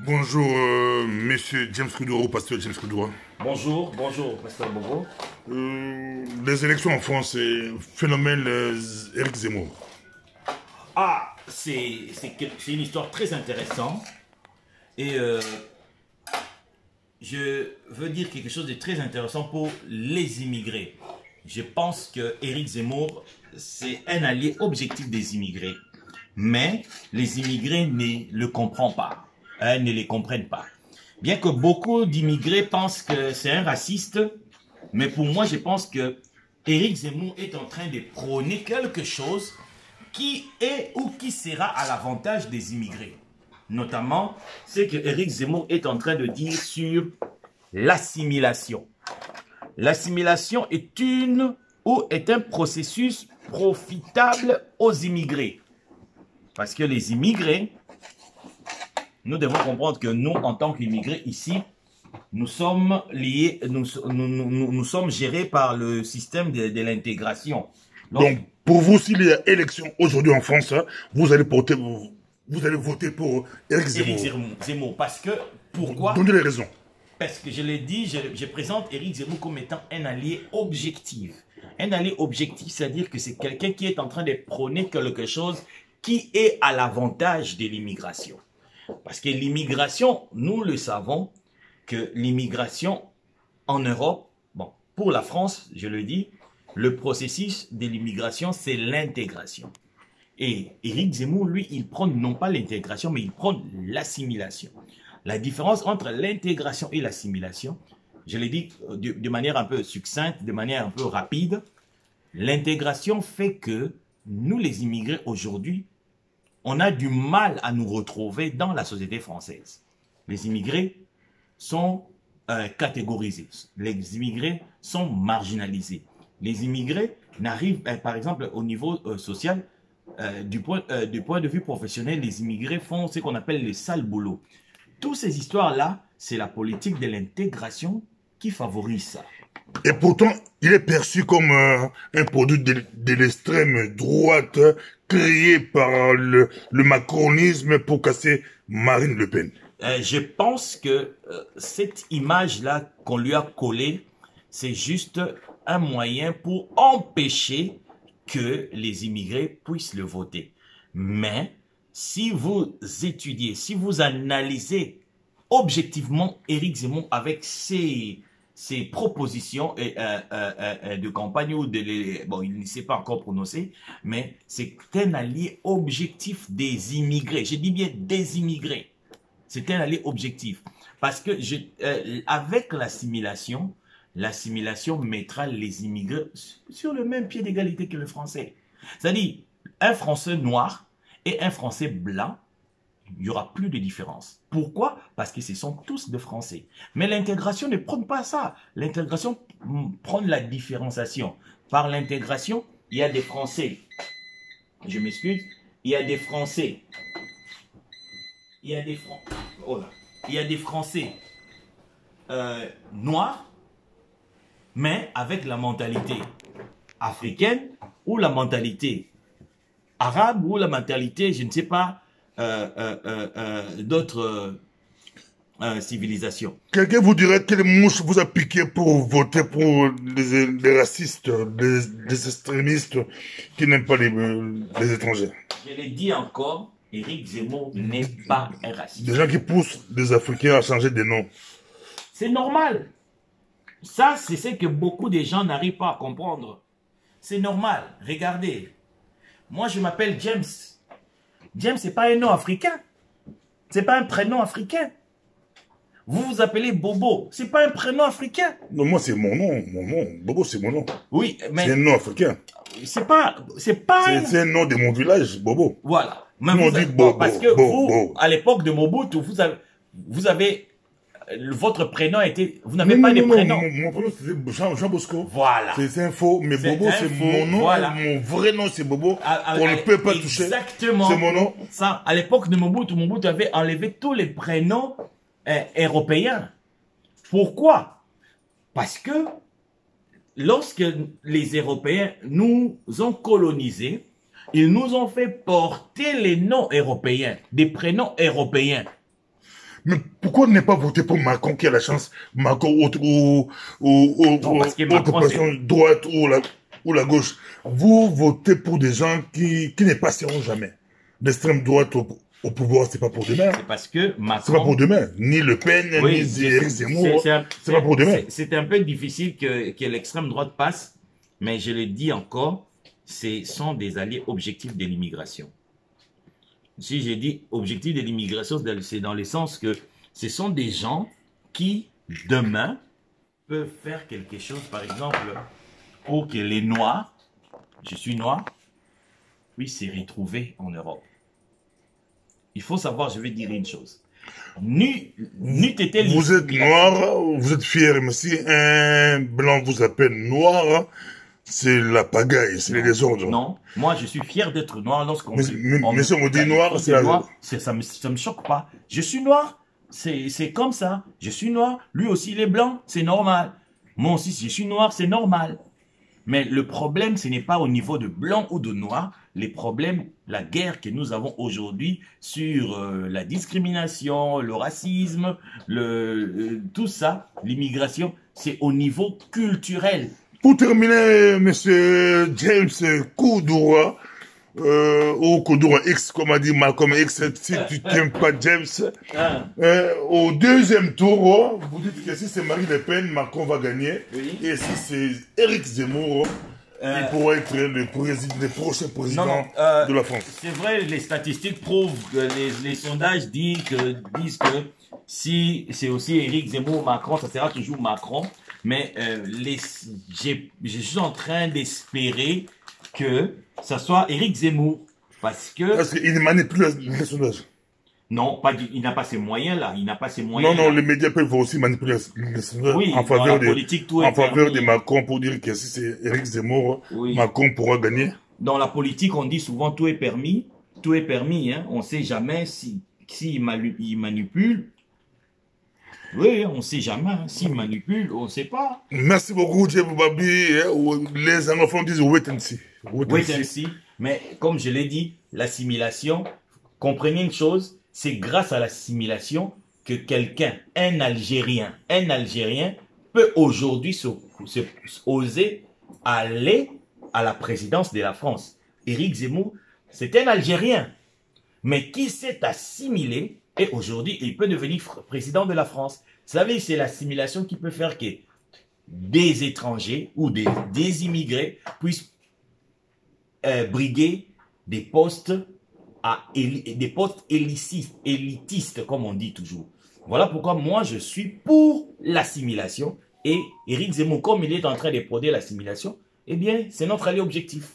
Bonjour, monsieur James Kuduro, pasteur James Kuduro. Bonjour, pasteur Bobo. Les élections en France, c'est phénomène Éric Zemmour. Ah, c'est une histoire très intéressante. Et je veux dire quelque chose de très intéressant pour les immigrés. Je pense que Éric Zemmour, c'est un allié objectif des immigrés. Mais les immigrés ne le comprennent pas. Ne les comprennent pas. Bien que beaucoup d'immigrés pensent que c'est un raciste, mais pour moi, je pense que Éric Zemmour est en train de prôner quelque chose qui est ou qui sera à l'avantage des immigrés. Notamment, c'est que Éric Zemmour est en train de dire sur l'assimilation. L'assimilation est un processus profitable aux immigrés. Parce que les immigrés, nous devons comprendre que nous, en tant qu'immigrés ici, nous sommes liés, nous sommes gérés par le système de l'intégration. Donc, pour vous, s'il y a élection aujourd'hui en France, vous allez voter pour Éric Zemmour. Éric Zemmour, parce que, pourquoi? Donnez les raisons. Parce que je l'ai dit, je présente Éric Zemmour comme étant un allié objectif. Un allié objectif, c'est-à-dire que c'est quelqu'un qui est en train de prôner quelque chose qui est à l'avantage de l'immigration. Parce que l'immigration, nous le savons, que l'immigration en Europe, bon, pour la France, je le dis, le processus de l'immigration, c'est l'intégration. Et Éric Zemmour, lui, il prône non pas l'intégration, mais il prône l'assimilation. La différence entre l'intégration et l'assimilation, je l'ai dit de manière un peu succincte, de manière un peu rapide, l'intégration fait que nous, les immigrés, aujourd'hui, on a du mal à nous retrouver dans la société française. Les immigrés sont catégorisés. Les immigrés sont marginalisés. Les immigrés n'arrivent, par exemple, au niveau social, du point de vue professionnel, les immigrés font ce qu'on appelle les sales boulots. Toutes ces histoires-là, c'est la politique de l'intégration qui favorise ça. Et pourtant, il est perçu comme un produit de l'extrême droite créé par le macronisme pour casser Marine Le Pen. Je pense que cette image-là qu'on lui a collée, c'est juste un moyen pour empêcher que les immigrés puissent le voter. Mais si vous étudiez, si vous analysez objectivement Éric Zemmour avec ses propositions de campagne, ou bon, il ne sait pas encore prononcer, mais c'est un allié objectif des immigrés. Je dis bien des immigrés. C'est un allié objectif. Parce que avec l'assimilation mettra les immigrés sur le même pied d'égalité que le français. C'est-à-dire, un Français noir et un Français blanc, il n'y aura plus de différence. Pourquoi? Parce que ce sont tous des Français. Mais l'intégration ne prône pas ça. L'intégration prône la différenciation. Par l'intégration, il y a des Français. Je m'excuse. Il y a des Français. Il y a des Français noirs, mais avec la mentalité africaine ou la mentalité arabe ou la mentalité, je ne sais pas, d'autres civilisations. Quelqu'un vous dirait quelle mouche vous a piqué pour voter pour les racistes, les extrémistes qui n'aiment pas les étrangers? Je l'ai dit encore, Éric Zemmour n'est pas un raciste. Des gens qui poussent les Africains à changer de nom. C'est normal. Ça, c'est ce que beaucoup de gens n'arrivent pas à comprendre. C'est normal. Regardez. Moi, je m'appelle James. James, c'est pas un nom africain. C'est pas un prénom africain. Vous vous appelez Bobo. C'est pas un prénom africain. Non, moi, c'est mon nom. Bobo, c'est mon nom. Oui, mais... C'est un nom africain. C'est pas un nom de mon village, Bobo. Voilà. Même on dit Bobo. Parce que vous, à l'époque de Mobutu, vous avez votre prénom était... Vous n'avez pas de prénom. Mon prénom, c'est Jean Bosco. Voilà. C'est un faux, mais Bobo, c'est mon nom. Voilà. Mon vrai nom, c'est Bobo. On ne peut pas toucher. Exactement. C'est mon nom. Ça, à l'époque de Mobutu avait enlevé tous les prénoms européens. Pourquoi? Parce que lorsque les Européens nous ont colonisés, ils nous ont fait porter les noms européens, des prénoms européens. Mais pourquoi ne pas voter pour Macron qui a la chance, Macron Non, parce que autre Macron, opposition droite ou la gauche? Vous votez pour des gens qui ne passeront jamais. L'extrême droite au pouvoir, c'est pas pour demain. c'est parce que Macron... C'est pas pour demain. Ni Le Pen, Oui, ni Éric Zemmour. C'est pas pour demain. C'est un peu difficile que l'extrême droite passe, mais je le dis encore, ce sont des alliés objectifs de l'immigration. Si j'ai dit objectif de l'immigration, c'est dans le sens que ce sont des gens qui, demain, peuvent faire quelque chose, par exemple, pour que les Noirs, je suis noir, puissent se retrouver en Europe. Il faut savoir, je vais dire une chose. Vous êtes noir, vous êtes fier, mais si un blanc vous appelle noir, c'est la pagaille, c'est les désordres. Non, moi je suis fier d'être noir lorsqu'on... Mais si on me dit noir, c'est noir, ça me choque pas. Je suis noir, c'est comme ça. Je suis noir, lui aussi il est blanc, c'est normal. Moi aussi si je suis noir, c'est normal. Mais le problème, ce n'est pas au niveau de blanc ou de noir. Les problèmes, la guerre que nous avons aujourd'hui sur la discrimination, le racisme, tout ça, l'immigration, c'est au niveau culturel. Pour terminer, monsieur James Koudoura, ou Koudoura X, comme a dit Malcolm X, si tu n'aimes pas James, au deuxième tour, vous dites que si c'est Marine Le Pen, Macron va gagner. Oui. Et si c'est Éric Zemmour, il pourrait être le prochain président de la France. C'est vrai, les statistiques prouvent que les sondages disent que si c'est aussi Éric Zemmour, Macron, ça sera toujours Macron. Mais je suis en train d'espérer que ça soit Éric Zemmour. Parce qu'il manipule les sondages. Non, il n'a pas ces moyens-là. Il n'a pas ces moyens. Non, les médias peuvent aussi manipuler les sondages en faveur de Macron pour dire que si c'est Éric Zemmour, Macron pourra gagner. Dans la politique, on dit souvent tout est permis. Tout est permis. Hein. On ne sait jamais il manipule. Oui, on ne sait jamais. S'il manipule, on ne sait pas. Merci beaucoup, Djebou Babi. Les anglophones disent wait and see. Wait and see. Mais comme je l'ai dit, l'assimilation, comprenez une chose, c'est grâce à l'assimilation que quelqu'un, un Algérien peut aujourd'hui oser aller à la présidence de la France. Éric Zemmour, c'est un Algérien, mais qui s'est assimilé. Et aujourd'hui, il peut devenir président de la France. Vous savez, c'est l'assimilation qui peut faire que des étrangers ou des immigrés puissent briguer des postes élitistes, comme on dit toujours. Voilà pourquoi moi, je suis pour l'assimilation. Et Éric Zemmour, comme il est en train de prôner l'assimilation, eh bien, c'est notre allié objectif.